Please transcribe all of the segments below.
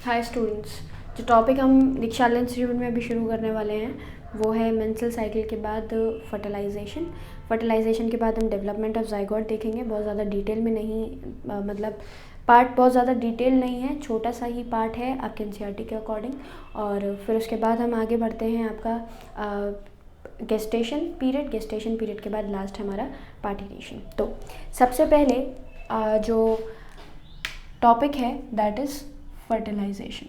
Hi students, जो topic हम दीक्षाला institute में अभी शुरू करने वाले हैं वो है मेंस्ट्रुअल साइकिल के बाद फर्टिलाइजेशन के बाद हम डेवलपमेंट ऑफ जाइगोट देखेंगे। बहुत ज़्यादा डिटेल में नहीं, मतलब पार्ट बहुत ज़्यादा डिटेल नहीं है, छोटा सा ही पार्ट है आपके एनसीईआरटी के अकॉर्डिंग। और फिर उसके बाद हम आगे बढ़ते हैं आपका गेस्टेशन पीरियड के बाद लास्ट हमारा पार्टिनेशन। तो सबसे पहले जो टॉपिक है that is fertilization.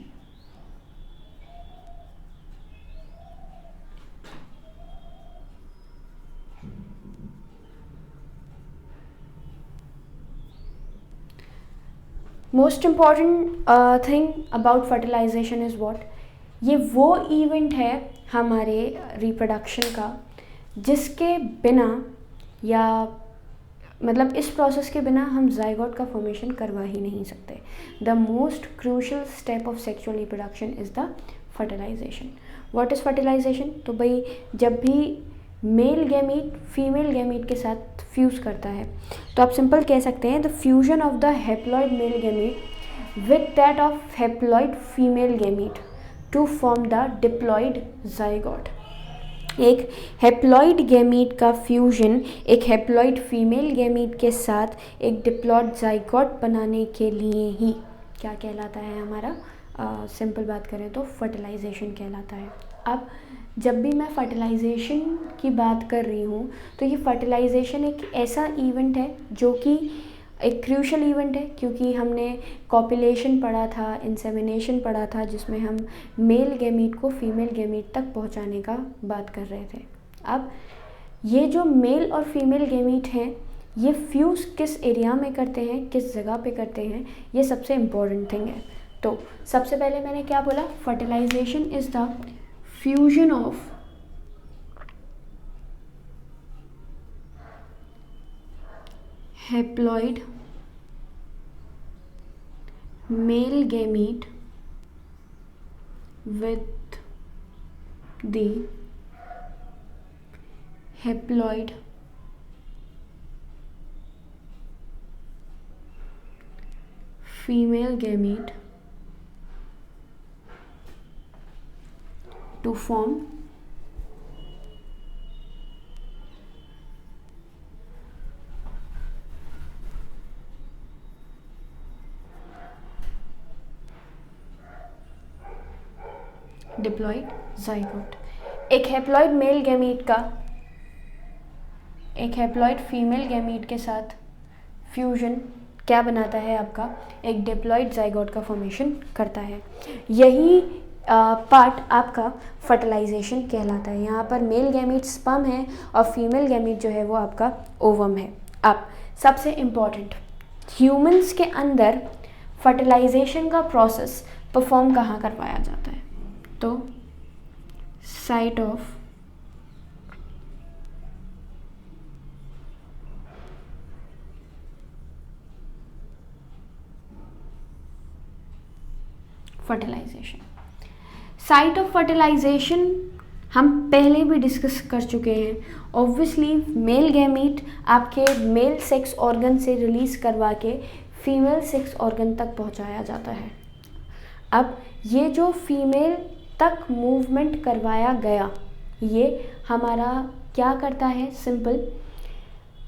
Most important thing about fertilization is what, ये वो इवेंट है हमारे रिप्रोडक्शन का जिसके बिना या मतलब इस प्रोसेस के बिना हम जाइगोट का फॉर्मेशन करवा ही नहीं सकते। The most crucial step of sexual reproduction is the fertilization. What is fertilization? तो भाई जब भी मेल गैमीट फीमेल गैमीट के साथ फ्यूज़ करता है तो आप सिंपल कह सकते हैं the fusion of the haploid male gamete with that of haploid female gamete to form the diploid zygote. एक हेप्लॉइड गैमीट का फ्यूजन एक हेप्लॉइड फीमेल गैमीट के साथ एक डिप्लॉइड जाइगोट बनाने के लिए ही क्या कहलाता है हमारा, सिंपल बात करें तो फर्टिलाइजेशन कहलाता है। अब जब भी मैं फर्टिलाइजेशन की बात कर रही हूँ तो ये फर्टिलाइजेशन एक ऐसा इवेंट है जो कि एक क्रूशल इवेंट है, क्योंकि हमने कॉपुलेशन पढ़ा था, इंसेमिनेशन पढ़ा था, जिसमें हम मेल गैमीट को फीमेल गैमीट तक पहुंचाने का बात कर रहे थे। अब ये जो मेल और फीमेल गैमीट हैं ये फ्यूज़ किस एरिया में करते हैं, किस जगह पे करते हैं, ये सबसे इम्पोर्टेंट थिंग है। तो सबसे पहले मैंने क्या बोला, fertilization is the fusion of haploid male gamete with the haploid female gamete to form diploid zygote. एक हेप्लॉइड मेल गैमीट का एक हेप्लॉइड फीमेल गैमीट के साथ फ्यूजन क्या बनाता है, आपका एक डिप्लॉइड जाइगोट का फॉर्मेशन करता है। यही पार्ट आपका फर्टिलाइजेशन कहलाता है। यहाँ पर मेल गैमीट स्पर्म है और फीमेल गैमीट जो है वो आपका ओवम है। अब सबसे इम्पॉर्टेंट, ह्यूमंस के अंदर फर्टिलाइजेशन का प्रोसेस परफॉर्म कहाँ करवाया जाता है, तो site of fertilization. Site of fertilization हम पहले भी डिस्कस कर चुके हैं। ऑब्वियसली मेल गैमीट आपके मेल सेक्स ऑर्गन से रिलीज़ करवा के फीमेल सेक्स ऑर्गन तक पहुंचाया जाता है। अब ये जो फीमेल तक मूवमेंट करवाया गया ये हमारा क्या करता है, सिंपल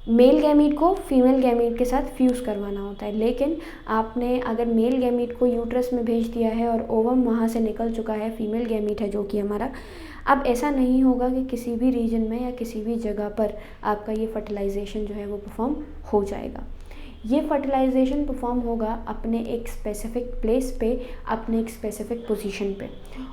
मेल गैमीट को फीमेल गैमीट के साथ फ्यूज़ करवाना होता है। लेकिन आपने अगर मेल गैमीट को यूट्रस में भेज दिया है और ओवम वहाँ से निकल चुका है, फीमेल गैमीट है जो कि हमारा, अब ऐसा नहीं होगा कि किसी भी रीजन में या किसी भी जगह पर आपका ये फर्टिलाइजेशन जो है वो परफॉर्म हो जाएगा। ये फर्टिलाइजेशन परफॉर्म होगा अपने एक स्पेसिफिक प्लेस पे, अपने एक स्पेसिफिक पोजीशन पे,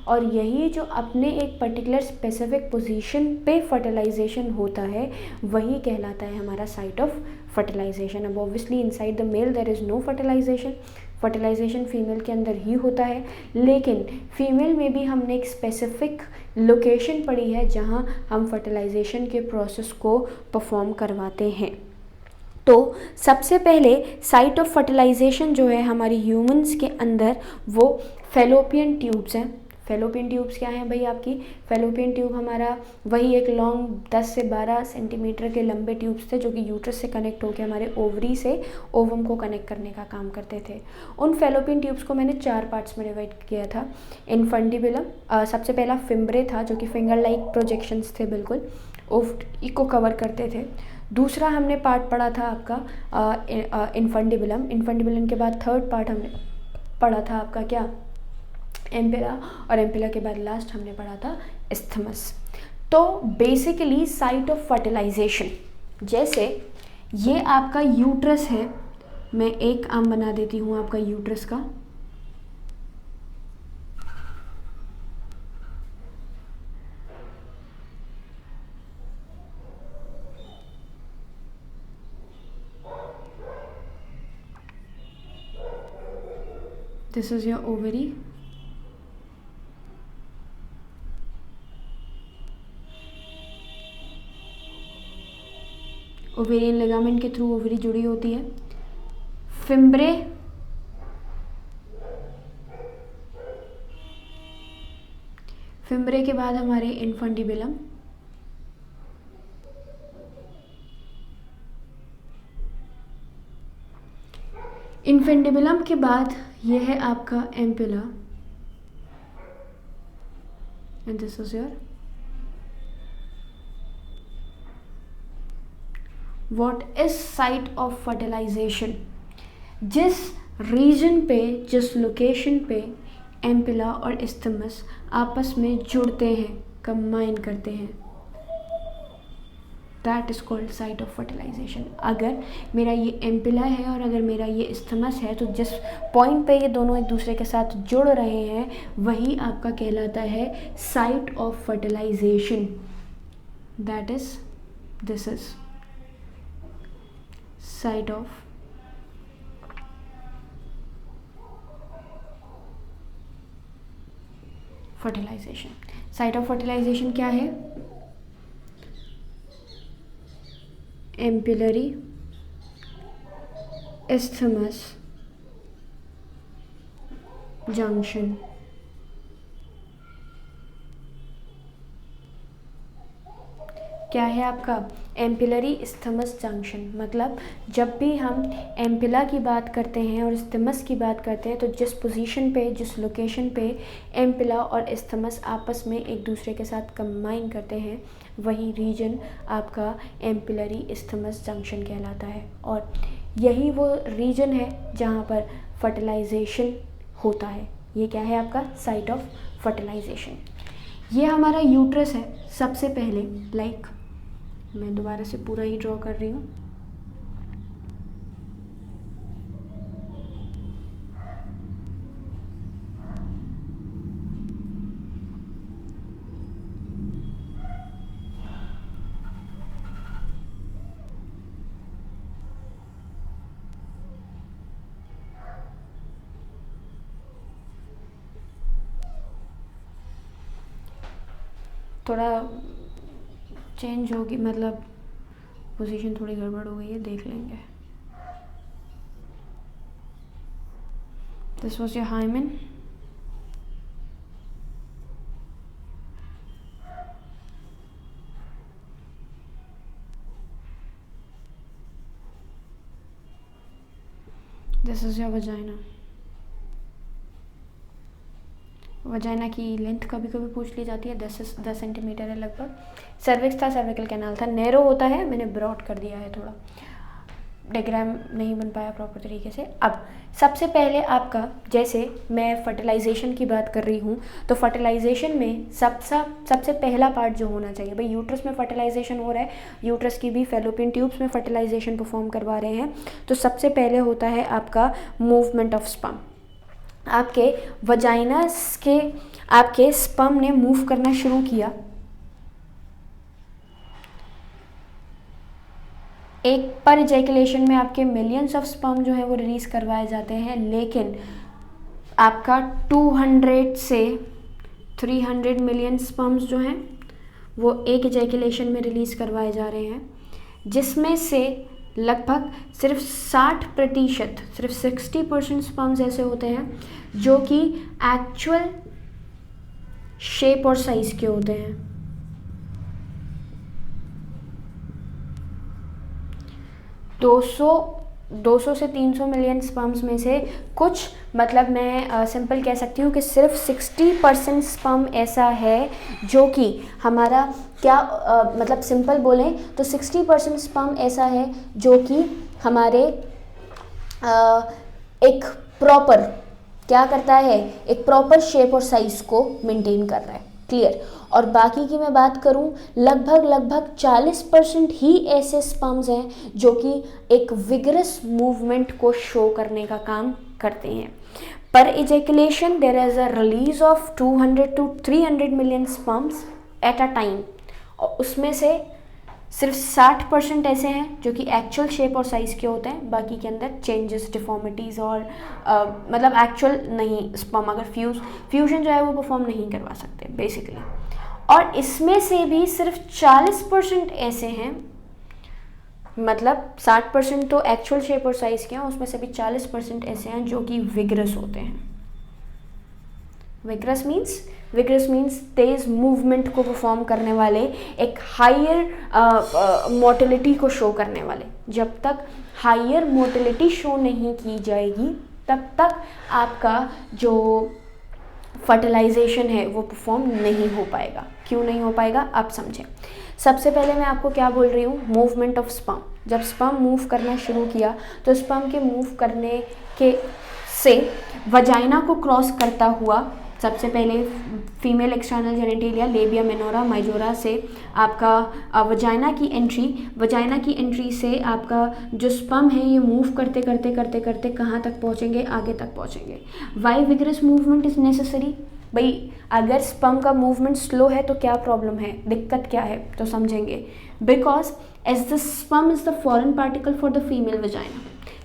और यही जो अपने एक पर्टिकुलर स्पेसिफिक पोजीशन पे फर्टिलाइजेशन होता है वही कहलाता है हमारा साइट ऑफ फर्टिलाइजेशन। अब obviously inside the male there is no fertilization, fertilization female के अंदर ही होता है, लेकिन फीमेल में भी हमने एक स्पेसिफिक लोकेशन पढ़ी है जहाँ हम फर्टिलाइजेशन के प्रोसेस को परफॉर्म करवाते हैं। तो सबसे पहले साइट ऑफ फर्टिलाइजेशन जो है हमारी ह्यूमंस के अंदर वो फेलोपियन ट्यूब्स हैं। फेलोपियन ट्यूब्स क्या हैं भाई आपकी? फेलोपियन ट्यूब हमारा वही एक लॉन्ग 10 से 12 सेंटीमीटर के लंबे ट्यूब्स थे जो कि यूट्रस से कनेक्ट होकर हमारे ओवरी से ओवम को कनेक्ट करने का काम करते थे। उन फेलोपियन ट्यूब्स को मैंने 4 पार्ट्स में डिवाइड किया था। इनफंडिबुलम, सबसे पहला फिम्ब्रे था जो कि फिंगर लाइक प्रोजेक्शंस थे, बिल्कुल ओवरी को कवर करते थे। दूसरा हमने पार्ट पढ़ा था आपका इनफंडिबुलम। इनफंडिबुलम के बाद थर्ड पार्ट हमने पढ़ा था आपका क्या? एम्पिला, और एम्पिला के बाद लास्ट हमने पढ़ा था इस्थमस। तो बेसिकली साइट ऑफ फर्टिलाइजेशन, जैसे ये आपका यूट्रस है, मैं एक आर्म बना देती हूँ आपका यूट्रस का। This is your ovary. Ovarian ligament के थ्रू ओवरी जुड़ी होती है। फिम्ब्रे फिम्ब्रे के बाद हमारे इनफंडिबुलम, इनफंडिबुलम के बाद ये है आपका ampulla, and this is your what is site of fertilization. जिस रीजन पे, जिस लोकेशन पे एम्पिला और इस्थमस आपस में जुड़ते हैं, कंबाइन करते हैं, that is called site of fertilization. अगर मेरा ये एम्पिला है और अगर मेरा ये इस्थमस है, तो जिस पॉइंट पे ये दोनों एक दूसरे के साथ जुड़ रहे हैं वही आपका कहलाता है site of fertilization. That is, this is site of fertilization. Site of fertilization क्या है? Ampullary isthmus junction. क्या है आपका? Ampullary isthmus junction. मतलब जब भी हम एम्पिला की बात करते हैं और इस्थमस की बात करते हैं, तो जिस पोजीशन पे, जिस लोकेशन पे एम्पिला और इस्थमस आपस में एक दूसरे के साथ कंबाइन करते हैं, वही रीजन आपका एम्पिलरी इस्थमस जंक्शन कहलाता है। और यही वो रीजन है जहाँ पर फर्टिलाइजेशन होता है। ये क्या है आपका? Site of fertilization. ये हमारा यूट्रस है सबसे पहले। मैं दोबारा से पूरा ही ड्रॉ कर रही हूँ। थोड़ा चेंज होगी, मतलब पोजीशन थोड़ी गड़बड़ हो गई है, देख लेंगे। This was your hymen. This is your vagina. Vagina की लेंथ कभी कभी पूछ ली जाती है, 10 सेंटीमीटर है लगभग। सर्विक्स था, सर्विकल कैनाल था, नैरो होता है, मैंने ब्रॉड कर दिया है थोड़ा, डायग्राम नहीं बन पाया प्रॉपर तरीके से। अब सबसे पहले आपका, जैसे मैं फर्टिलाइजेशन की बात कर रही हूँ, तो फर्टिलाइजेशन में सबसे पहला पार्ट जो होना चाहिए, भाई यूट्रस में फर्टिलाइजेशन हो रहा है, यूट्रस की भी फेलोपियन ट्यूब्स में फर्टिलाइजेशन परफॉर्म करवा रहे हैं, तो सबसे पहले होता है आपका मूवमेंट ऑफ स्पर्म। आपके वजाइनस के आपके स्पर्म ने मूव करना शुरू किया, एक पर इजैकुलेशन में आपके मिलियंस ऑफ स्पर्म जो है वो रिलीज करवाए जाते हैं, लेकिन आपका 200 से 300 मिलियन स्पर्म्स जो हैं वो एक इजैकुलेशन में रिलीज करवाए जा रहे हैं, जिसमें से लगभग सिर्फ 60%, सिर्फ 60% स्पर्म्स ऐसे होते हैं जो कि एक्चुअल शेप और साइज के होते हैं। 200 से 300 मिलियन स्पर्म्स में से कुछ, मतलब मैं सिंपल कह सकती हूँ कि सिर्फ 60% स्पर्म ऐसा है जो कि हमारा क्या मतलब सिंपल बोलें तो 60% स्पर्म ऐसा है जो कि हमारे एक प्रॉपर क्या करता है, एक प्रॉपर शेप और साइज को मेंटेन कर रहा है। क्लियर। और बाकी की मैं बात करूं, लगभग 40% ही ऐसे स्पर्म्स हैं जो कि एक विगरस मूवमेंट को शो करने का काम करते हैं। पर ejaculation there is a release of 200 to 300 million sperms at a time, और उसमें से सिर्फ 60% ऐसे हैं जो कि एक्चुअल शेप और साइज़ के होते हैं, बाकी के अंदर चेंजेस, डिफॉर्मिटीज़ और मतलब एक्चुअल नहीं, स्पर्म अगर फ्यूजन जो है वो परफॉर्म नहीं करवा सकते बेसिकली। और इसमें से भी सिर्फ 40% ऐसे हैं, मतलब 60% तो एक्चुअल शेप और साइज़ के हैं, उसमें से भी 40% ऐसे हैं जो कि विगरस होते हैं। विगरस मीन्स तेज मूवमेंट को परफॉर्म करने वाले, एक हायर मोटिलिटी को शो करने वाले। जब तक हायर मोटिलिटी शो नहीं की जाएगी तब तक आपका जो फर्टिलाइजेशन है वो परफॉर्म नहीं हो पाएगा। क्यों नहीं हो पाएगा आप समझें। सबसे पहले मैं आपको क्या बोल रही हूँ, मूवमेंट ऑफ स्पर्म। जब स्पर्म मूव करना शुरू किया तो स्पर्म के मूव करने के से वजाइना को क्रॉस करता हुआ सबसे पहले female external genitalia, labia minora majora से आपका वजाइना की एंट्री से आपका जो स्पर्म है ये मूव करते करते कहाँ तक पहुँचेंगे, आगे तक पहुँचेंगे। Why vigorous movement is necessary. भाई अगर स्पर्म का मूवमेंट स्लो है तो क्या प्रॉब्लम है, दिक्कत क्या है, तो समझेंगे। Because as the sperm is the foreign particle for the female vagina.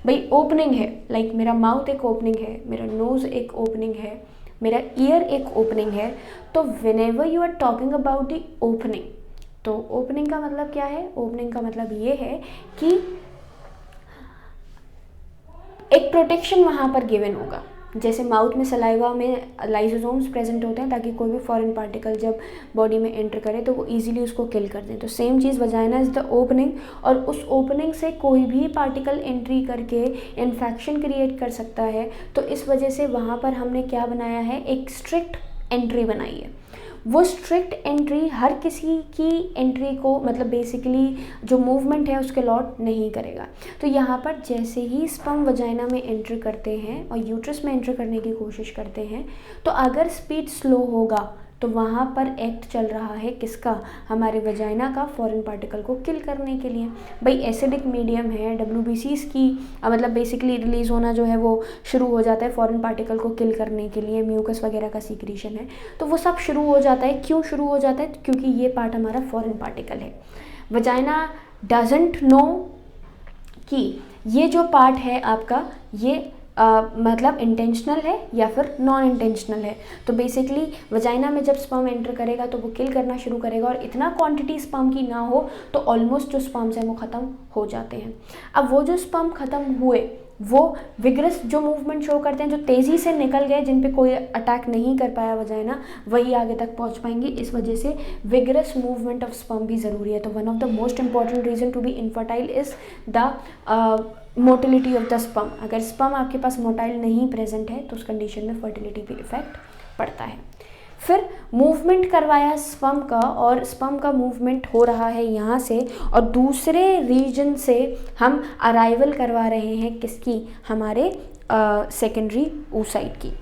भाई ओपनिंग है, लाइक मेरा माउथ एक ओपनिंग है, मेरा नोज एक ओपनिंग है, मेरा ईयर एक ओपनिंग है। तो whenever you are talking about the opening, तो ओपनिंग का मतलब क्या है, ओपनिंग का मतलब ये है कि एक प्रोटेक्शन वहाँ पर गिवन होगा। जैसे माउथ में सलाइवा में लाइसोसोम्स प्रेजेंट होते हैं ताकि कोई भी फॉरेन पार्टिकल जब बॉडी में एंटर करे तो वो इजीली उसको किल कर दें। तो same cheese vagina is the opening, और उस ओपनिंग से कोई भी पार्टिकल एंट्री करके इन्फेक्शन क्रिएट कर सकता है। तो इस वजह से वहाँ पर हमने क्या बनाया है, एक स्ट्रिक्ट एंट्री बनाई है। वो स्ट्रिक्ट एंट्री हर किसी की एंट्री को मतलब बेसिकली जो मूवमेंट है उसके लॉट नहीं करेगा। तो यहाँ पर जैसे ही स्पर्म वजाइना में एंटर करते हैं और यूट्रस में एंटर करने की कोशिश करते हैं, तो अगर स्पीड स्लो होगा तो वहाँ पर एक्ट चल रहा है किसका, हमारे वजाइना का, फॉरेन पार्टिकल को किल करने के लिए। भाई एसिडिक मीडियम है, WBCs की मतलब बेसिकली रिलीज होना जो है वो शुरू हो जाता है फॉरेन पार्टिकल को किल करने के लिए, म्यूकस वगैरह का सीक्रेशन है, तो वो सब शुरू हो जाता है। क्यों शुरू हो जाता है, क्योंकि ये पार्ट हमारा फॉरेन पार्टिकल है। वजाइना डजंट नो कि ये जो पार्ट है आपका ये मतलब इंटेंशनल है या फिर नॉन इंटेंशनल है। तो बेसिकली वजाइना में जब स्पर्म एंटर करेगा तो वो किल करना शुरू करेगा, और इतना क्वांटिटी स्पर्म की ना हो तो ऑलमोस्ट जो स्पर्म्स हैं वो ख़त्म हो जाते हैं। अब वो जो स्पर्म ख़त्म हुए वो विगरस जो मूवमेंट शो करते हैं, जो तेज़ी से निकल गए, जिन पे कोई अटैक नहीं कर पाया वजाइना, वही आगे तक पहुंच पाएंगे। इस वजह से विगरस मूवमेंट ऑफ स्पर्म भी ज़रूरी है। तो one of the most important reason to be infertile is the motility of the sperm. अगर स्पर्म आपके पास मोटाइल नहीं प्रेजेंट है तो उस कंडीशन में फर्टिलिटी पे इफेक्ट पड़ता है। फिर मूवमेंट करवाया स्पर्म का, और स्पर्म का मूवमेंट हो रहा है यहाँ से, और दूसरे रीजन से हम अराइवल करवा रहे हैं किसकी, हमारे सेकेंडरी oocyte की,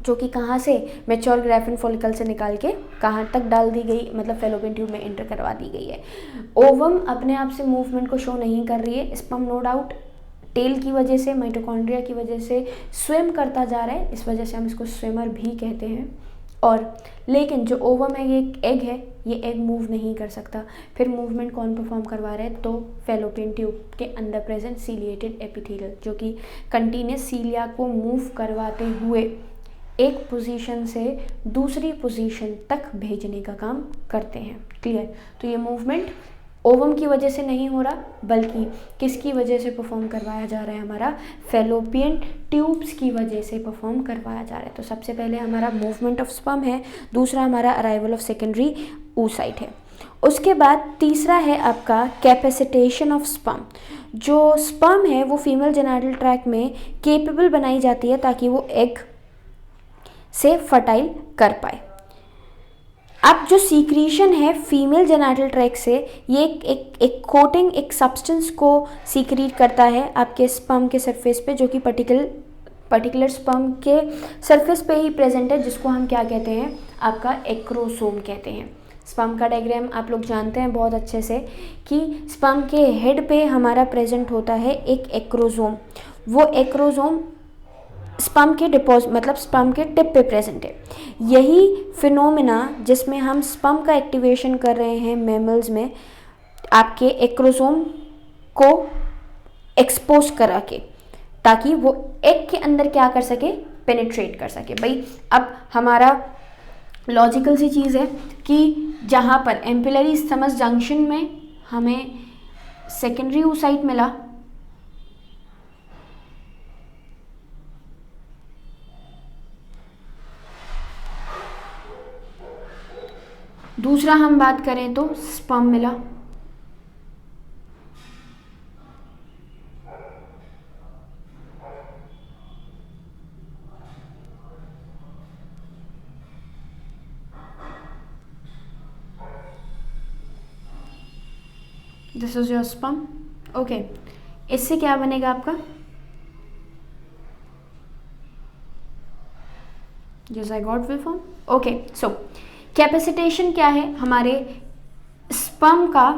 जो कि कहाँ से, मैच्योर ग्राफिन फॉलिकल से निकाल के कहाँ तक डाल दी गई, मतलब फैलोपियन ट्यूब में एंटर करवा दी गई है। ओवम अपने आप से मूवमेंट को शो नहीं कर रही है, स्पर्म नो डाउट टेल की वजह से, माइटोकॉन्ड्रिया की वजह से स्विम करता जा रहा है, इस वजह से हम इसको स्विमर भी कहते हैं। और लेकिन जो ओवम है ये एक एग है, ये एग मूव नहीं कर सकता। फिर मूवमेंट कौन परफॉर्म करवा रहा है, तो फैलोपियन ट्यूब के अंदर प्रेजेंट सीलिएटेड एपिथेलियल, जो कि कंटिन्यूस सीलिया को मूव करवाते हुए एक पोजीशन से दूसरी पोजीशन तक भेजने का काम करते हैं। क्लियर। तो ये मूवमेंट ओवम की वजह से नहीं हो रहा, बल्कि किसकी वजह से परफॉर्म करवाया जा रहा है, हमारा फैलोपियन ट्यूब्स की वजह से परफॉर्म करवाया जा रहा है। तो सबसे पहले हमारा मूवमेंट ऑफ स्पर्म है, दूसरा हमारा अराइवल ऑफ सेकेंडरी oocyte है। उसके बाद तीसरा है आपका कैपेसिटेशन ऑफ स्पर्म। जो स्पर्म है वो फीमेल जेनिटल ट्रैक्ट में केपेबल बनाई जाती है ताकि वो एग से फर्टाइल कर पाए। अब जो सीक्रीशन है फीमेल जेनिटल ट्रैक्ट से, ये एक कोटिंग, एक सब्सटेंस को सीक्रीट करता है आपके स्पर्म के सरफेस पे, जो कि पर्टिकुलर स्पर्म के सरफेस पे ही प्रेजेंट है, जिसको हम क्या कहते हैं, आपका एक्रोसोम कहते हैं। स्पर्म का डायग्राम आप लोग जानते हैं बहुत अच्छे से कि स्पर्म के हेड पे हमारा प्रेजेंट होता है एक एक्रोसोम। वो एक्रोसोम स्पर्म के मतलब स्पर्म के टिप पे प्रेजेंट है। यही फिनोमिना जिसमें हम स्पर्म का एक्टिवेशन कर रहे हैं मैमल्स में, आपके एक्रोसोम को एक्सपोज करा के, ताकि वो एग के अंदर क्या कर सके, पेनिट्रेट कर सके। भाई अब हमारा लॉजिकल सी चीज़ है कि जहाँ पर एम्पिलरी स्टमस जंक्शन में हमें सेकेंडरी oocyte मिला, दूसरा हम बात करें तो स्पर्म मिला, this is your sperm. Okay, इससे क्या बनेगा आपका, जो zygote will form. Okay, so capacitation क्या है, हमारे स्पर्म का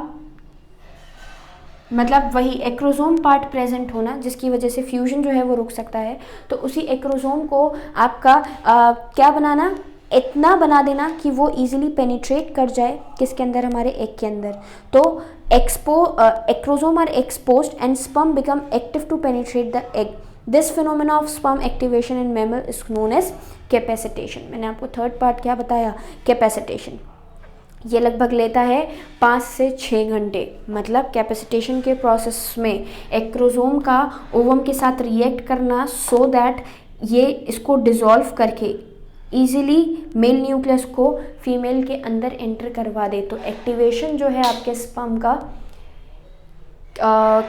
मतलब वही एक्रोसोम पार्ट प्रेजेंट होना, जिसकी वजह से फ्यूजन जो है वो रुक सकता है। तो उसी एक्रोसोम को आपका क्या बनाना, इतना बना देना कि वो इजीली पेनिट्रेट कर जाए किसके अंदर, हमारे एग के अंदर। तो acrosome are exposed and sperm become active to penetrate the egg. This phenomena of sperm activation in mammal is known as capacitation. मैंने आपको थर्ड पार्ट क्या बताया, कैपेसिटेशन। ये लगभग लेता है 5 से 6 घंटे। मतलब कैपेसिटेशन के प्रोसेस में एक्रोसोम का ओवम के साथ रिएक्ट करना, सो दैट ये इसको डिसॉल्व करके इजीली मेल न्यूक्लियस को फीमेल के अंदर एंटर करवा दे। तो एक्टिवेशन जो है आपके स्पर्म का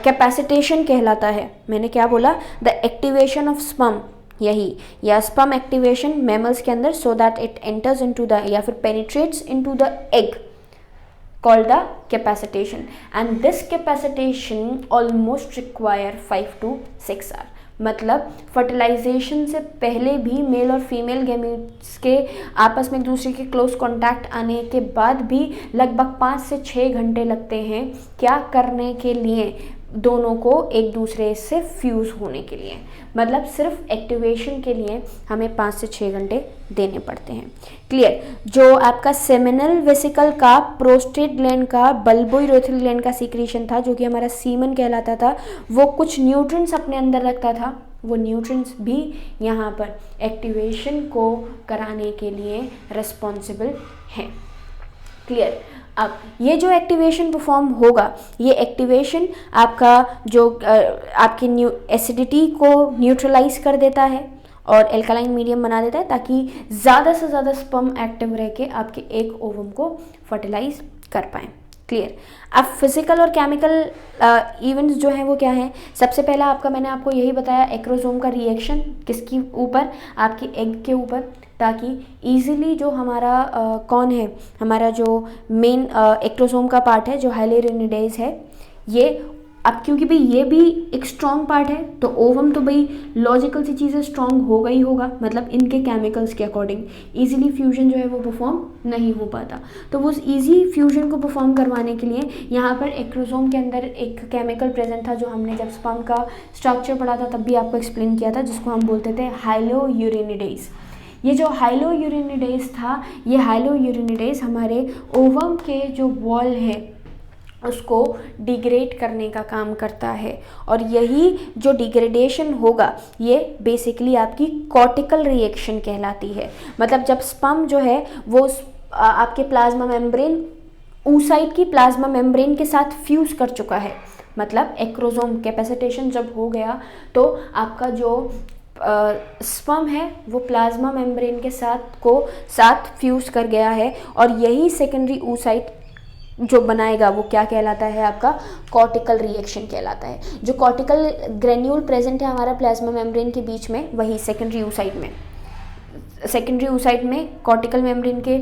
कैपेसिटेशन कहलाता है। मैंने क्या बोला, द एक्टिवेशन ऑफ स्पर्म, यही, या स्पर्म एक्टिवेशन मैमल्स के अंदर, so that it enters into the या फिर penetrates into the egg, called the capacitation, and this capacitation almost require 5 to 6 hours। मतलब फर्टिलाइजेशन से पहले भी मेल और फीमेल गैमीट्स के आपस में एक दूसरे के क्लोज कांटेक्ट आने के बाद भी लगभग 5 से 6 घंटे लगते हैं क्या करने के लिए, दोनों को एक दूसरे से फ्यूज़ होने के लिए। मतलब सिर्फ एक्टिवेशन के लिए हमें 5 से 6 घंटे देने पड़ते हैं। क्लियर। जो आपका सेमिनल वेसिकल का, प्रोस्टेट ग्लैंड का, बल्बोइरेथ्रल ग्लैंड का सीक्रेशन था, जो कि हमारा सीमन कहलाता था, वो कुछ न्यूट्रिएंट्स अपने अंदर रखता था। वो न्यूट्रिएंट्स भी यहाँ पर एक्टिवेशन को कराने के लिए रिस्पॉन्सिबल हैं। क्लियर। अब ये जो एक्टिवेशन परफॉर्म होगा, ये एक्टिवेशन आपका जो आपकी एसिडिटी को न्यूट्रलाइज कर देता है और एल्कालाइन मीडियम बना देता है, ताकि ज़्यादा से ज़्यादा स्पर्म एक्टिव रह के आपके एक ओवम को फर्टिलाइज कर पाएँ। क्लियर। अब फिजिकल और केमिकल इवेंट्स जो हैं वो क्या हैं, सबसे पहला आपका मैंने आपको यही बताया, एक्रोसोम का रिएक्शन किसके ऊपर, आपकी एग के ऊपर, ताकि इजीली जो हमारा कौन है, हमारा जो मेन एक्रोसोम का पार्ट है जो हाइलोरिनिडेज है, ये अब क्योंकि भाई ये भी एक स्ट्रॉन्ग पार्ट है, तो ओवम तो भाई लॉजिकल सी चीज़ें स्ट्रॉन्ग होगा ही होगा, मतलब इनके केमिकल्स के अकॉर्डिंग इजीली फ्यूजन जो है वो परफॉर्म नहीं हो पाता। तो वो इजी फ्यूजन को परफॉर्म करवाने के लिए यहाँ पर एक्रोसोम के अंदर एक केमिकल प्रेजेंट था, जो हमने जब स्पर्म का स्ट्रक्चर पढ़ा था तब भी आपको एक्सप्लेन किया था, जिसको हम बोलते थे हाइलोयूरिनिडेज। ये जो हाइलोयूरिनिडेज था, ये हाइलोयूरिनिडेज हमारे ओवम के जो वॉल है उसको डिग्रेड करने का काम करता है, और यही जो डिग्रेडेशन होगा ये बेसिकली आपकी कॉर्टिकल रिएक्शन कहलाती है। मतलब जब स्पर्म जो है वो आपके प्लाज्मा मेम्ब्रेन oocyte की प्लाज्मा मेम्ब्रेन के साथ फ्यूज कर चुका है, मतलब एक्रोसोम कैपेसिटेशन जब हो गया तो आपका जो स्पर्म है वो प्लाज्मा मेम्ब्रेन के साथ फ्यूज कर गया है, और यही सेकेंडरी oocyte जो बनाएगा वो क्या कहलाता है, आपका कॉर्टिकल रिएक्शन कहलाता है। जो कॉर्टिकल ग्रेन्यूल प्रेजेंट है हमारा प्लाज्मा मेम्ब्रेन के बीच में, वही सेकेंडरी oocyte में कॉर्टिकल मेम्ब्रेन के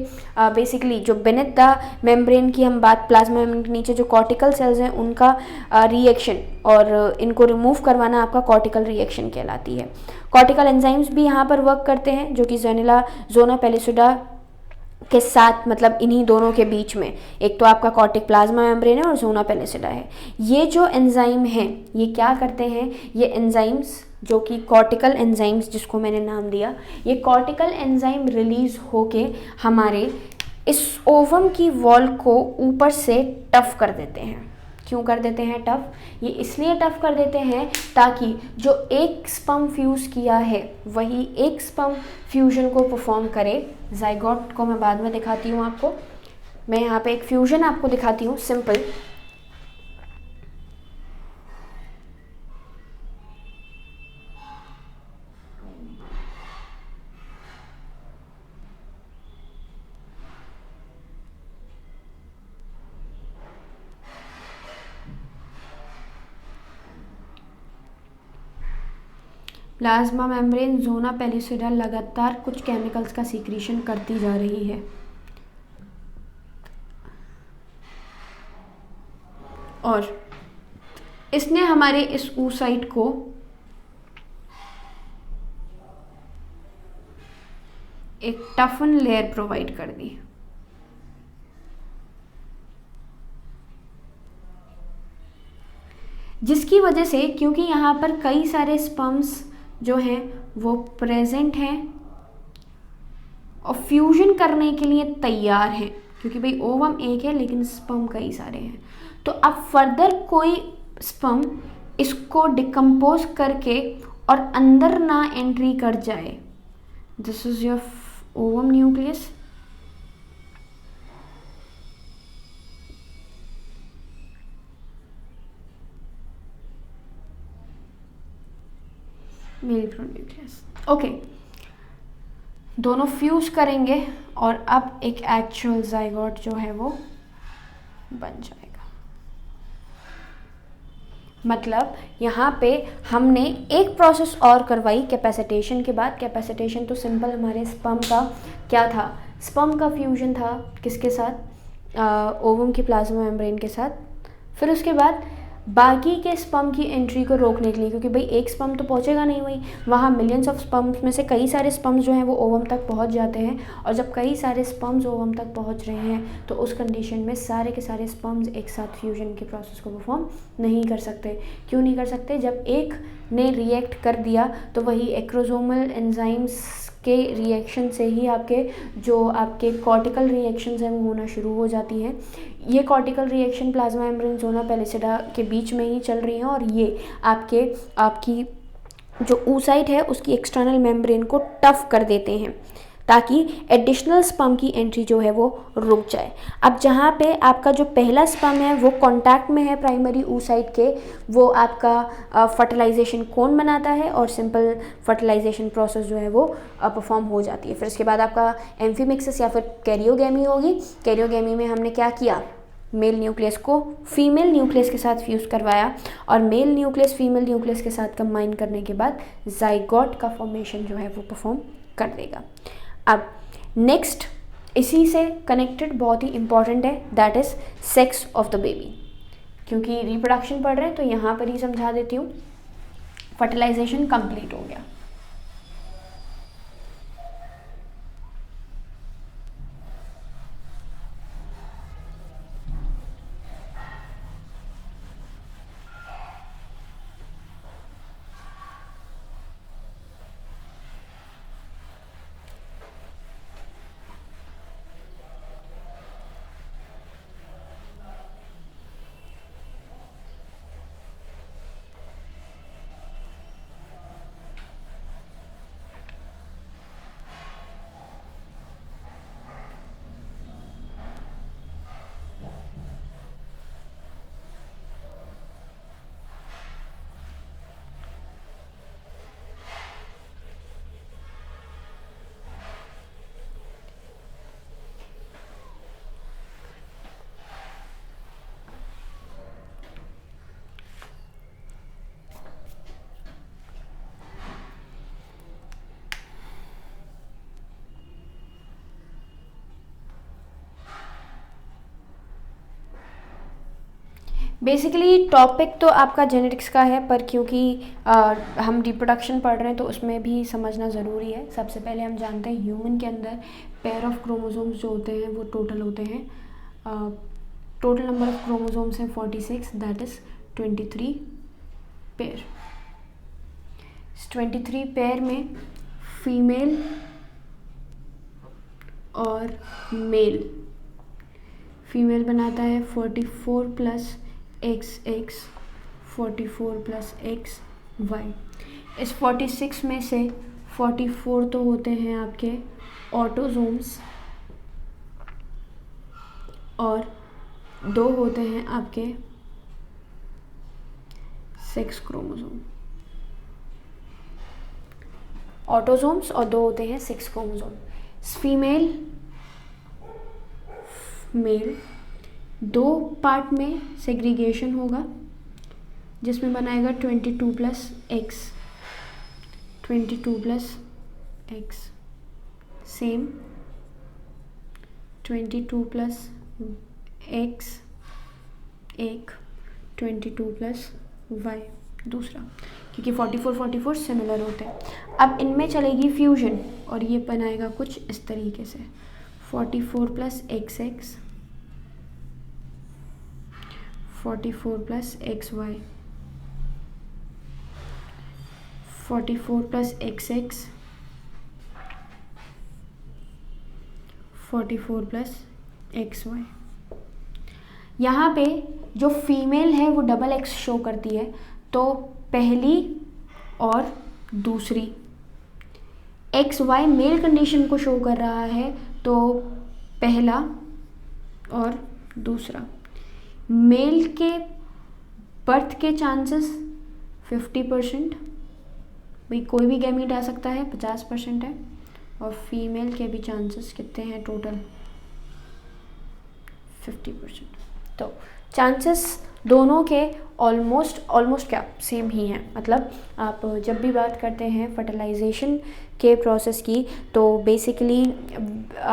बेसिकली जो बेनेथ द मेम्ब्रेन की हम बात, प्लाज्मा मेम्ब्रेन के नीचे जो कॉर्टिकल सेल्स हैं उनका रिएक्शन और इनको रिमूव करवाना आपका कॉर्टिकल रिएक्शन कहलाती है। कॉर्टिकल एंजाइम्स भी यहाँ पर वर्क करते हैं, जो कि जोना पेलिसुडा के साथ, मतलब इन्हीं दोनों के बीच में, एक तो आपका कॉर्टिक प्लाज्मा मेम्ब्रेन है और जोना पेलिसिडा है। ये जो एंजाइम हैं ये क्या करते हैं, ये एंजाइम्स जो कि कॉर्टिकल एंजाइम्स जिसको मैंने नाम दिया, ये कॉर्टिकल एंजाइम रिलीज होके हमारे इस ओवम की वॉल को ऊपर से टफ कर देते हैं। क्यों कर देते हैं टफ? ये इसलिए टफ कर देते हैं ताकि जो एक स्पर्म फ्यूज़ किया है वही एक स्पर्म फ्यूजन को परफॉर्म करे। जाइगोट को मैं बाद में दिखाती हूँ आपको, मैं यहाँ पे एक फ्यूजन आपको दिखाती हूँ simple. Plasma membrane zona pellucida लगातार कुछ केमिकल्स का सीक्रेशन करती जा रही है, और इसने हमारे इस oocyte को एक टफन लेयर प्रोवाइड कर दी। जिसकी वजह से, क्योंकि यहाँ पर कई सारे स्पर्म्स जो हैं वो प्रेजेंट हैं और फ्यूजन करने के लिए तैयार हैं, क्योंकि भाई ओवम एक है लेकिन स्पर्म कई सारे हैं, तो अब फर्दर कोई स्पर्म इसको डिकम्पोज करके और अंदर ना एंट्री कर जाए। This is your ovum nucleus. Mail nucleus, okay, दोनों फ्यूज करेंगे और अब एक एक्चुअल जाइगोट जो है वो बन जाएगा। मतलब यहाँ पे हमने एक प्रोसेस और करवाई कैपेसिटेशन के बाद। कैपेसिटेशन तो सिंपल हमारे स्पर्म का क्या था, स्पर्म का फ्यूजन था किसके साथ, ओवम की प्लाज्मा मेम्ब्रेन के साथ। फिर उसके बाद बाकी के स्पर्म की एंट्री को रोकने के लिए, क्योंकि भाई एक स्पर्म तो पहुंचेगा नहीं, वहाँ मिलियंस ऑफ स्पर्म्स में से कई सारे स्पर्म्स जो हैं वो ओवम तक पहुंच जाते हैं, और जब कई सारे स्पर्म्स ओवम तक पहुंच रहे हैं तो उस कंडीशन में सारे के सारे स्पर्म्स एक साथ फ्यूजन के प्रोसेस को परफॉर्म नहीं कर सकते। क्यों नहीं कर सकते? जब एक ने रिएक्ट कर दिया तो वही एक्रोसोमल एंजाइम्स के रिएक्शन से ही आपके कॉर्टिकल रिएक्शंस हैं वो होना शुरू हो जाती हैं। ये cortical reaction plasma membrane zona pellucida के बीच में ही चल रही हैं, और ये आपकी जो oocyte है उसकी एक्सटर्नल मेम्ब्रेन को टफ कर देते हैं ताकि एडिशनल स्पर्म की एंट्री जो है वो रुक जाए। अब जहाँ पे आपका जो पहला स्पर्म है वो कांटेक्ट में है प्राइमरी oocyte के, वो आपका फर्टिलाइजेशन कोन बनाता है और सिंपल फर्टिलाइजेशन प्रोसेस जो है वो परफॉर्म हो जाती है। फिर उसके बाद आपका एम्फीमिक्सिस या फिर कैरियोगेमी होगी। कैरियोगेमी में हमने क्या किया, मेल न्यूक्लियस को फीमेल न्यूक्लियस के साथ फ्यूज़ करवाया, और मेल न्यूक्लियस फीमेल न्यूक्लियस के साथ कंबाइन करने के बाद जाइगोट का फॉर्मेशन जो है वो परफॉर्म कर देगा। अब नेक्स्ट इसी से कनेक्टेड बहुत ही इंपॉर्टेंट है, that is sex of the baby. क्योंकि रिप्रोडक्शन पढ़ रहे हैं तो यहाँ पर ही समझा देती हूँ। फर्टिलाइजेशन कंप्लीट हो गया, बेसिकली टॉपिक तो आपका जेनेटिक्स का है, पर क्योंकि हम रिप्रोडक्शन पढ़ रहे हैं तो उसमें भी समझना ज़रूरी है। सबसे पहले हम जानते हैं ह्यूमन के अंदर पेयर ऑफ क्रोमोसोम्स जो होते हैं वो टोटल होते हैं, टोटल नंबर ऑफ क्रोमोसोम्स हैं 46, दैट इज़ 23 पेयर। 23 पेयर में फीमेल और मेल, फीमेल बनाता है 44 plus X X, 44 plus X Y. इस 46 में से 44 तो होते हैं आपके ऑटोसोम्स और 2 होते हैं आपके सेक्स क्रोमोसोम। ऑटोसोम्स और 2 होते हैं sex chromosome. Female male 2 part में सेग्रीगेशन होगा जिसमें बनाएगा 22 plus x, 22 plus x, same 22 plus x एक, 22 प्लस वाई दूसरा, क्योंकि 44 सिमिलर होते हैं। अब इनमें चलेगी फ्यूजन और ये बनाएगा कुछ इस तरीके से 44 plus X X, 44 plus X Y, 44 plus X X, 44 plus X Y. यहाँ पे जो फीमेल है वो डबल एक्स शो करती है, तो पहली और दूसरी, एक्स वाई मेल कंडीशन को शो कर रहा है तो पहला और दूसरा। मेल के बर्थ के चांसेस 50%, भाई कोई भी गैमीट आ सकता है, 50% है, और फीमेल के भी चांसेस कितने हैं टोटल 50%। तो चांसेस दोनों के ऑलमोस्ट क्या सेम ही हैं। मतलब आप जब भी बात करते हैं फर्टिलाइजेशन के प्रोसेस की तो बेसिकली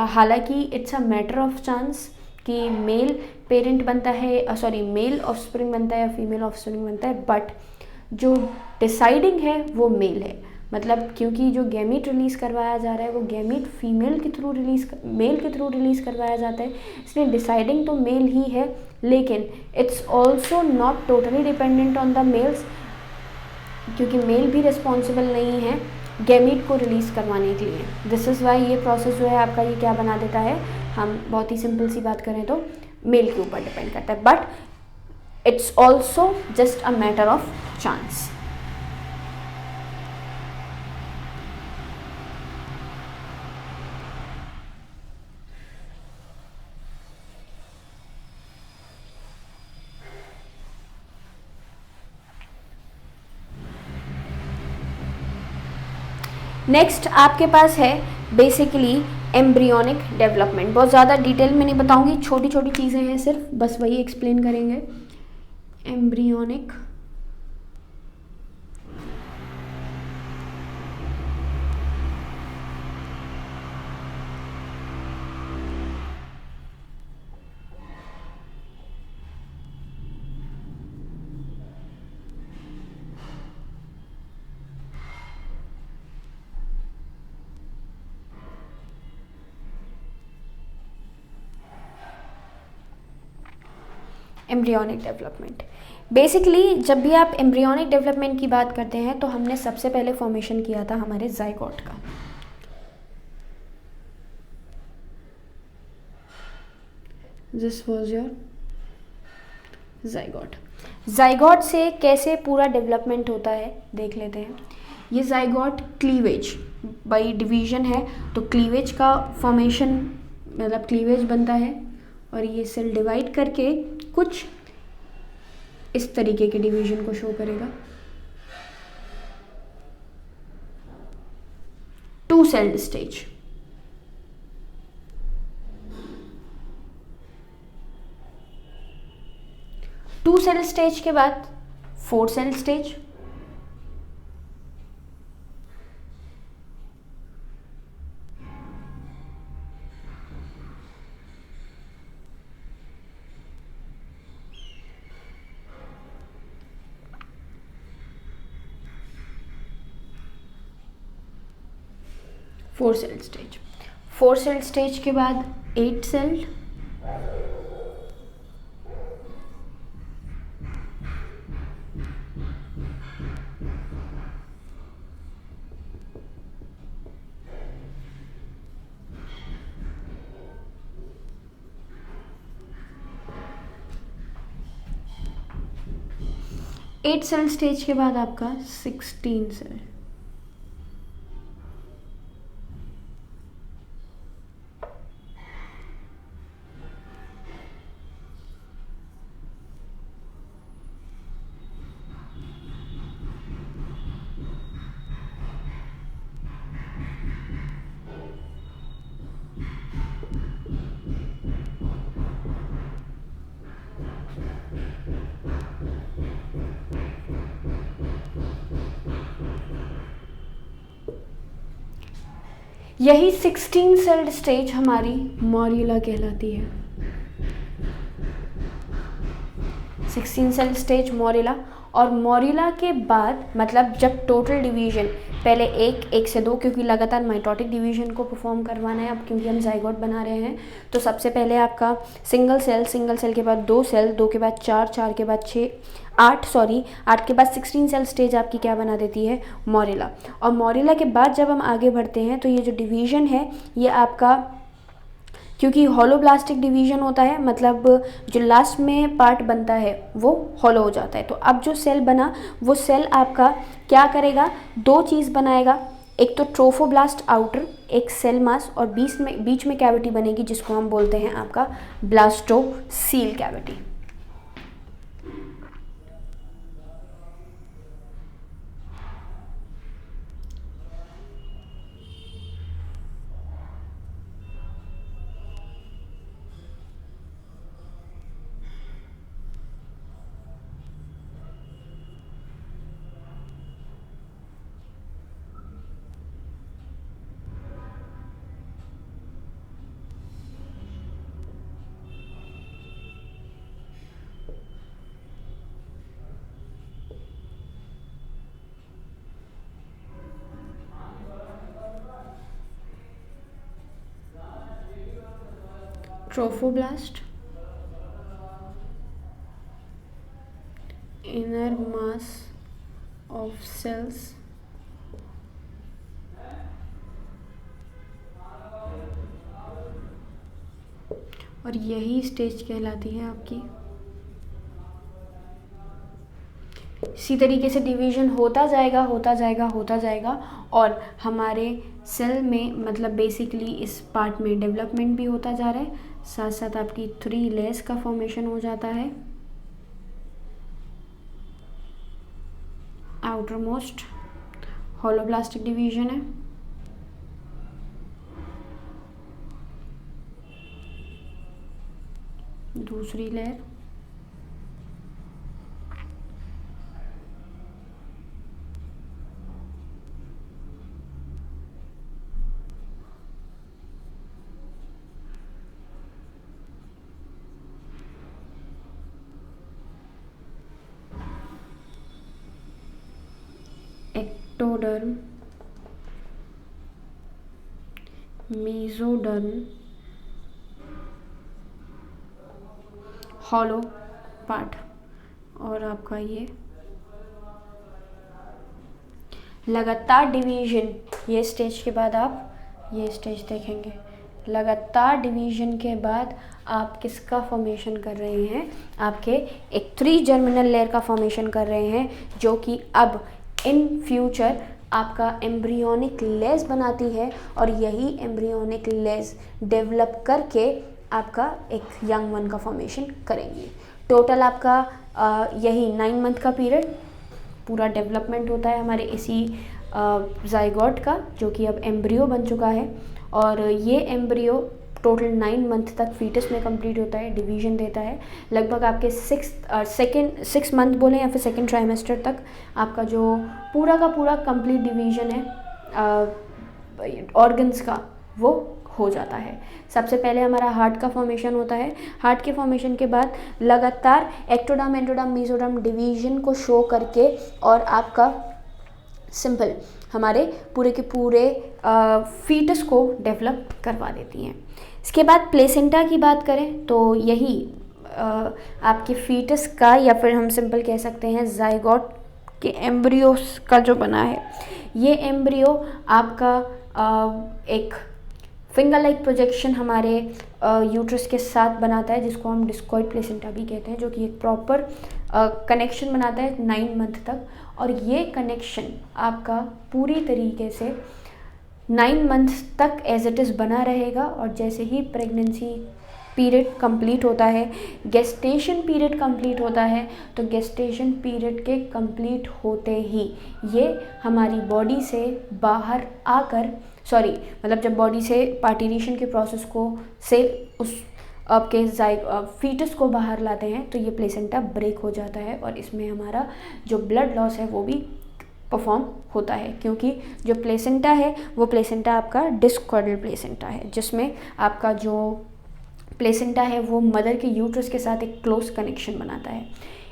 हालांकि it's a matter of chance कि मेल पेरेंट बनता है, सॉरी मेल ऑफस्प्रिंग बनता है या फीमेल ऑफस्प्रिंग बनता है, बट जो डिसाइडिंग है वो मेल है। मतलब क्योंकि जो गैमीट रिलीज़ करवाया जा रहा है वो गैमीट फीमेल के थ्रू मेल के थ्रू रिलीज़ करवाया जाता है, इसलिए डिसाइडिंग तो मेल ही है, लेकिन it's also not totally dependent on the mails, क्योंकि मेल भी रिस्पॉन्सिबल नहीं है गैमीट को रिलीज़ करवाने के लिए। दिस इज़ वाई ये प्रोसेस जो है आपका ये क्या बना देता है, हम बहुत ही सिंपल सी बात करें तो मेल के ऊपर डिपेंड करता है, but it's also just a matter of chance. Next आपके पास है बेसिकली एम्ब्रियोनिक डेवलपमेंट। बहुत ज़्यादा डिटेल में नहीं बताऊंगी, छोटी छोटी चीज़ें हैं सिर्फ, बस वही एक्सप्लेन करेंगे। एम्ब्रियोनिक एम्ब्रियोनिक डेवलपमेंट, बेसिकली जब भी आप एम्ब्रियोनिक डेवलपमेंट की बात करते हैं तो हमने सबसे पहले फॉर्मेशन किया था हमारे जाइगोट का। This was your zygote. Zygote से कैसे पूरा डेवलपमेंट होता है देख लेते हैं। ये जाइगोट क्लीवेज बाई डिवीजन है, तो क्लीवेज का फॉर्मेशन मतलब क्लीवेज बनता है और ये सेल डिवाइड करके कुछ इस तरीके के डिवीजन को शो करेगा। 2 celled stage, two cell stage के बाद 4 cell stage, 4 cell stage. 4 cell stage के बाद 8 सेल, एट सेल स्टेज के बाद आपका 16 सेल। यही 16 सेल्ड स्टेज हमारी मॉर्यूला कहलाती है। 16 सेल स्टेज मॉर्यूला। और मॉर्यूला के बाद मतलब जब टोटल डिवीजन पहले एक से दो, क्योंकि लगातार माइटोटिक डिवीजन को परफॉर्म करवाना है अब, क्योंकि हम जाइगोट बना रहे हैं, तो सबसे पहले आपका सिंगल सेल के बाद 2 सेल, 2 के बाद 4, 4 के बाद 6, 8 के बाद 16 सेल स्टेज आपकी क्या बना देती है, मॉर्यूला। और मॉर्यूला के बाद जब हम आगे बढ़ते हैं तो ये जो डिवीजन है ये आपका, क्योंकि होलोब्लास्टिक डिवीजन होता है, मतलब जो लास्ट में पार्ट बनता है वो हॉलो हो जाता है। तो अब जो सेल बना वो सेल आपका क्या करेगा, 2 चीज़ बनाएगा, एक तो ट्रोफोब्लास्ट आउटर, एक सेल मास, और बीच में कैविटी बनेगी जिसको हम बोलते हैं आपका blastocoel cavity. Trophoblast, inner mass of cells, और यही स्टेज कहलाती है आपकी। इसी तरीके से डिवीजन होता जाएगा और हमारे सेल में मतलब बेसिकली इस पार्ट में डेवलपमेंट भी होता जा रहा है, साथ साथ आपकी 3 लेयर्स का फॉर्मेशन हो जाता है। आउटर मोस्ट होलोब्लास्टिक डिवीजन है, दूसरी layer ectoderm, mesoderm, hollow part, और आपका ये लगातार डिवीजन। ये स्टेज के बाद आप ये स्टेज देखेंगे, लगातार डिवीजन के बाद आप किसका फॉर्मेशन कर रहे हैं, आपके एक 3 जर्मिनल लेयर का फॉर्मेशन कर रहे हैं, जो कि अब इन फ्यूचर आपका एम्ब्रियोनिक लेस बनाती है, और यही एम्ब्रियोनिक लेस डेवलप करके आपका एक यंग वन का फॉर्मेशन करेंगे। टोटल आपका यही 9 मंथ का पीरियड पूरा डेवलपमेंट होता है हमारे इसी जाइगोट का, जो कि अब एम्ब्रियो बन चुका है। और ये एम्ब्रियो टोटल 9 मंथ तक फीटस में कंप्लीट होता है, डिवीजन देता है। लगभग आपके 6 मंथ बोलें या फिर 2nd ट्राइमेस्टर तक आपका जो पूरा का पूरा कंप्लीट डिवीजन है ऑर्गन्स का वो हो जाता है। सबसे पहले हमारा हार्ट का फॉर्मेशन होता है। हार्ट के फॉर्मेशन के बाद लगातार एक्टोडर्म, एंडोडर्म, मेसोडर्म डिवीजन को शो करके और आपका सिंपल हमारे पूरे के पूरे फीटस को डेवलप करवा देती हैं। इसके बाद प्लेसेंटा की बात करें तो यही आपके फीटस का, या फिर हम सिंपल कह सकते हैं ज़ाइगोट के एम्ब्रियोस का जो बना है, ये एम्ब्रियो आपका एक फिंगर लाइक प्रोजेक्शन हमारे यूट्रस के साथ बनाता है, जिसको हम डिस्कॉइड प्लेसेंटा भी कहते हैं, जो कि एक प्रॉपर कनेक्शन बनाता है 9 मंथ तक। और ये कनेक्शन आपका पूरी तरीके से 9 मंथ तक एज इट इज़ बना रहेगा। और जैसे ही प्रेगनेंसी पीरियड कंप्लीट होता है, गेस्टेशन पीरियड कंप्लीट होता है, तो गेस्टेशन पीरियड के कंप्लीट होते ही ये हमारी बॉडी से बाहर आकर, मतलब जब बॉडी से पार्टिशन के प्रोसेस को से उस आपके फीटस को बाहर लाते हैं, तो ये प्लेसेंटा ब्रेक हो जाता है और इसमें हमारा जो ब्लड लॉस है वो भी परफॉर्म होता है, क्योंकि जो प्लेसेंटा है वो प्लेसेंटा आपका डिस्कॉइडल प्लेसेंटा है, जिसमें आपका जो प्लेसेंटा है वो मदर के यूट्रस के साथ एक क्लोज कनेक्शन बनाता है।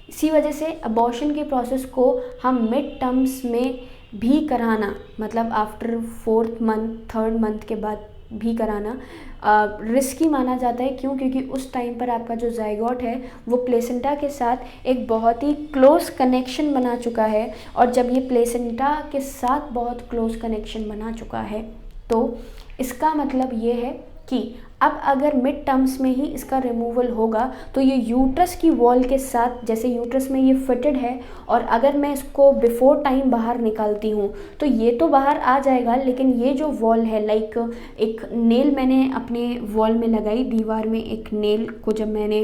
इसी वजह से अबॉर्शन के प्रोसेस को हम मिड टर्म्स में भी कराना, मतलब after 4th month 3rd month के बाद भी कराना रिस्की माना जाता है। क्यों? क्योंकि उस टाइम पर आपका जो ज़ाइगोट है वो प्लेसेंटा के साथ एक बहुत ही क्लोज कनेक्शन बना चुका है, और जब ये प्लेसेंटा के साथ बहुत क्लोज कनेक्शन बना चुका है तो इसका मतलब ये है कि अब अगर मिड टर्म्स में ही इसका रिमूवल होगा तो ये यूट्रस की वॉल के साथ, जैसे यूट्रस में ये फिटेड है, और अगर मैं इसको बिफोर टाइम बाहर निकालती हूँ तो ये तो बाहर आ जाएगा, लेकिन ये जो वॉल है, लाइक एक नेल मैंने अपने वॉल में लगाई, दीवार में एक नेल को जब मैंने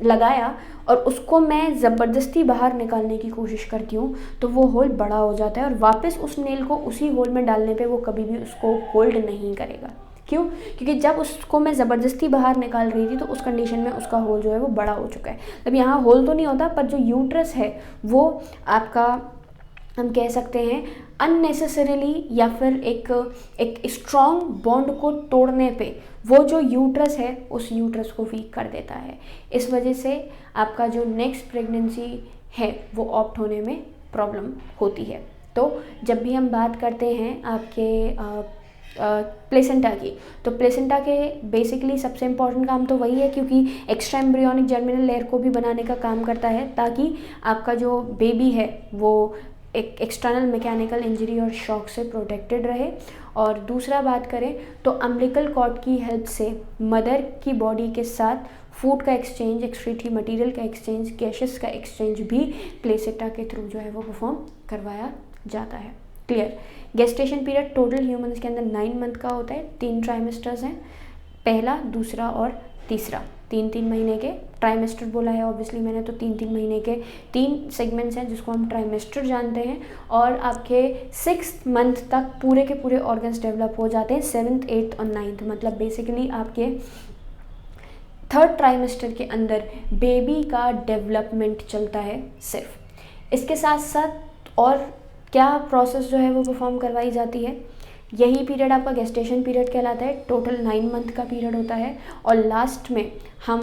लगाया और उसको मैं ज़बरदस्ती बाहर निकालने की कोशिश करती हूँ तो वो होल बड़ा हो जाता है, और वापस उस नेल को उसी होल में डालने पे वो कभी भी उसको होल्ड नहीं करेगा। क्यों? क्योंकि जब उसको मैं ज़बरदस्ती बाहर निकाल रही थी तो उस कंडीशन में उसका होल जो है वो बड़ा हो चुका है। अब यहाँ होल तो नहीं होता, पर जो यूट्रस है वो आपका, हम कह सकते हैं अननेसेसरीली, या फिर एक स्ट्रॉन्ग बॉन्ड को तोड़ने पे वो जो यूट्रस है उस यूट्रस को वीक कर देता है। इस वजह से आपका जो नेक्स्ट प्रेगनेंसी है वो ऑप्ट होने में प्रॉब्लम होती है। तो जब भी हम बात करते हैं आपके प्लेसेंटा की, तो प्लेसेंटा के बेसिकली सबसे इम्पॉर्टेंट काम तो वही है, क्योंकि एक्स्ट्रा एम्ब्रियोनिक जर्मिनल लेयर को भी बनाने का काम करता है, ताकि आपका जो बेबी है वो एक एक्सटर्नल मैकेनिकल इंजरी और शॉक से प्रोटेक्टेड रहे। और दूसरा बात करें तो अम्बिलिकल कॉर्ड की हेल्प से मदर की बॉडी के साथ फूड का एक्सचेंज, एक्सक्रीटरी मटेरियल का एक्सचेंज, गैसेस का एक्सचेंज भी प्लेसेंटा के थ्रू जो है वो परफॉर्म करवाया जाता है। Clear? Gestation period total humans के अंदर 9 मंथ का होता है। 3 ट्राइमेस्टर्स हैं, पहला, दूसरा और तीसरा। 3-3 महीने के ट्राइमेस्टर बोला है ऑब्वियसली मैंने, तो 3-3 महीने के 3 सेगमेंट्स हैं जिसको हम ट्राइमेस्टर जानते हैं। और आपके 6th मंथ तक पूरे के पूरे ऑर्गन्स डेवलप हो जाते हैं। 7th, 8th और 9th, मतलब बेसिकली आपके 3rd ट्राइमेस्टर के अंदर बेबी का डेवलपमेंट चलता है सिर्फ। इसके साथ साथ और क्या प्रोसेस जो है वो परफॉर्म करवाई जाती है, यही पीरियड आपका गेस्टेशन पीरियड कहलाता है। टोटल 9 मंथ का पीरियड होता है। और लास्ट में हम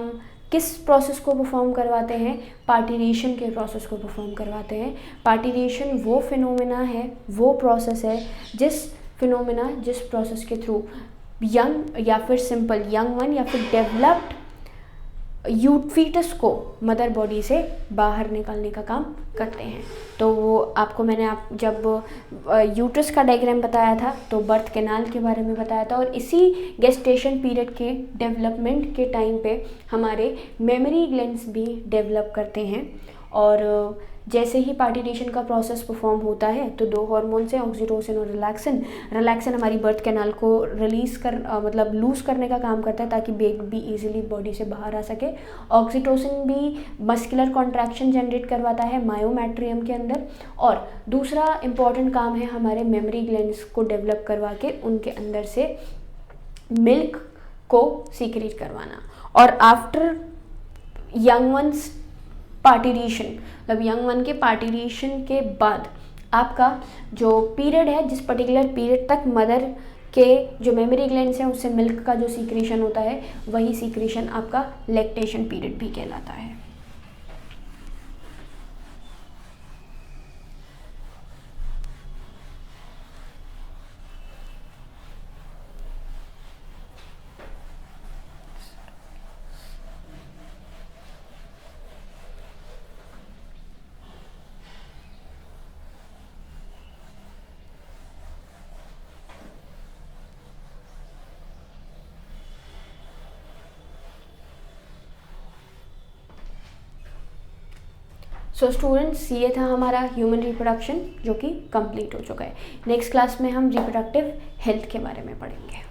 किस प्रोसेस को परफॉर्म करवाते हैं? पार्टिशन के प्रोसेस को परफॉर्म करवाते हैं। पार्टिशन वो फिनोमेना है, वो प्रोसेस है जिस प्रोसेस के थ्रू यंग या फिर सिंपल यंग वन या फिर डेवलप्ड फीटस को मदर बॉडी से बाहर निकालने का काम करते हैं। तो वो आपको मैंने जब यूट्रस का डायग्राम बताया था तो बर्थ कैनाल के बारे में बताया था, और इसी गेस्टेशन पीरियड के डेवलपमेंट के टाइम पे हमारे मेमरी ग्लैंड्स भी डेवलप करते हैं। और जैसे ही पार्टिशन का प्रोसेस परफॉर्म होता है तो 2 हार्मोन्स हैं, ऑक्सीटोसिन और रिलैक्सिन हमारी बर्थ कैनाल को मतलब लूज़ करने का काम करता है ताकि बेबी इजीली बॉडी से बाहर आ सके। ऑक्सीटोसिन भी मस्कुलर कॉन्ट्रैक्शन जनरेट करवाता है मायोमेट्रियम के अंदर। और दूसरा इम्पॉर्टेंट काम है हमारे मेमरी ग्लैंड्स को डेवलप करवा के उनके अंदर से मिल्क को सीक्रेट करवाना। और आफ्टर यंग वंस पार्टिशन, मतलब यंग वन के पार्टिशन के बाद आपका जो पीरियड है, जिस पर्टिकुलर पीरियड तक मदर के जो मेमरी ग्लैंड्स हैं उससे मिल्क का जो सीक्रेशन होता है वही सीक्रेशन आपका लैक्टेशन पीरियड भी कहलाता है। सो स्टूडेंट्स, ये था हमारा ह्यूमन रिप्रोडक्शन जो कि कंप्लीट हो चुका है। नेक्स्ट क्लास में हम रिप्रोडक्टिव हेल्थ के बारे में पढ़ेंगे।